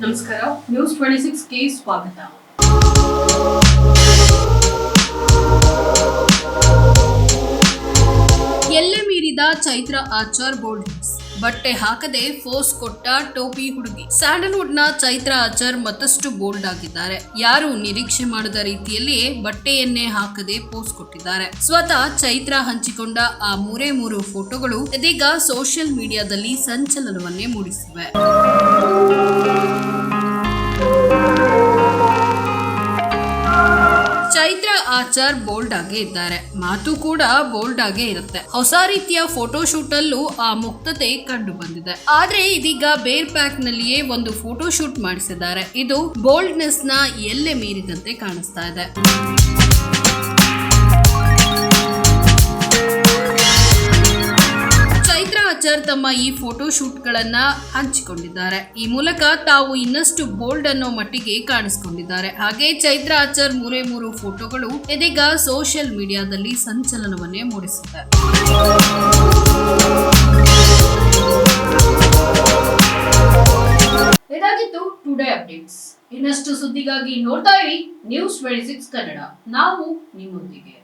ನಮಸ್ಕಾರ, ನ್ಯೂಸ್ 26ಗೆ ಸ್ವಾಗತ. ಎಲ್ಲೆ ಮೀರಿದ ಚೈತ್ರ ಆಚಾರ್ ಬೋಲ್ಡ್ ಬಟ್ಟೆ ಹಾಕದೆ ಫೋಸ್ ಕೊಟ್ಟ ಟೋಪಿ ಹುಡುಗಿ. ಸ್ಯಾಂಡಲ್ವುಡ್ ನ ಚೈತ್ರ ಆಚಾರ್ ಮತ್ತಷ್ಟು ಬೋಲ್ಡ್ ಆಗಿದ್ದಾರೆ. ಯಾರು ನಿರೀಕ್ಷೆ ಮಾಡದ ರೀತಿಯಲ್ಲಿಯೇ ಬಟ್ಟೆಯನ್ನೇ ಹಾಕದೆ ಪೋಸ್ ಕೊಟ್ಟಿದ್ದಾರೆ. ಸ್ವತಃ ಚೈತ್ರ ಹಂಚಿಕೊಂಡ ಆ ಮೂರೇ ಫೋಟೋಗಳು ಇದೀಗ ಸೋಷಿಯಲ್ ಮೀಡಿಯಾದಲ್ಲಿ ಸಂಚಲನವನ್ನೇ ಮೂಡಿಸಿವೆ. ಚೈತ್ರ ಆಚಾರ್ ಬೋಲ್ಡ್ ಆಗೇ ಇದ್ದಾರೆ. ಮಾತು ಕೂಡ ಬೋಲ್ಡ್ ಆಗೇ ಇರುತ್ತೆ. ಹೊಸ ರೀತಿಯ ಫೋಟೋ ಶೂಟ್ ಅಲ್ಲೂ ಆ ಮುಕ್ತತೆ ಕಂಡು ಬಂದಿದೆ. ಆದ್ರೆ ಇದೀಗ ಬೇರ್ ಪ್ಯಾಕ್ ನಲ್ಲಿಯೇ ಒಂದು ಫೋಟೋ ಶೂಟ್ ಮಾಡಿಸಿದ್ದಾರೆ. ಇದು ಬೋಲ್ಡ್ನೆಸ್ ನ ಎಲ್ಲೆ ಮೀರಿದಂತೆ ಕಾಣಿಸ್ತಾ ಇದೆ. ಆಚಾರ್ ತಮ್ಮ ಈ ಫೋಟೋ ಶೂಟ್ ಗಳನ್ನ ಹಂಚಿಕೊಂಡಿದ್ದಾರೆ. ಈ ಮೂಲಕ ತಾವು ಇನ್ನಷ್ಟು ಬೋಲ್ಡ್ ಅನ್ನೋ ಮಟ್ಟಿಗೆ ಕಾಣಿಸಿಕೊಂಡಿದ್ದಾರೆ. ಹಾಗೆ ಚೈತ್ರ ಆಚಾರ್ ಮೂರೇ ಫೋಟೋಗಳು ಇದೀಗ ಸೋಷಿಯಲ್ ಮೀಡಿಯಾದಲ್ಲಿ ಸಂಚಲನವನ್ನೇ ಮೂಡಿಸಿದೆ. ಇದಾಗಿತ್ತು ಟುಡೇ ಅಪ್ಡೇಟ್ಸ್. ಇನ್ನಷ್ಟು ಸುದ್ದಿಗಾಗಿ ನೋಡ್ತಾ ಇರಿ ನ್ಯೂಸ್ 26 ಕನ್ನಡ. ನಾವು ನಿಮ್ಮೊಂದಿಗೆ.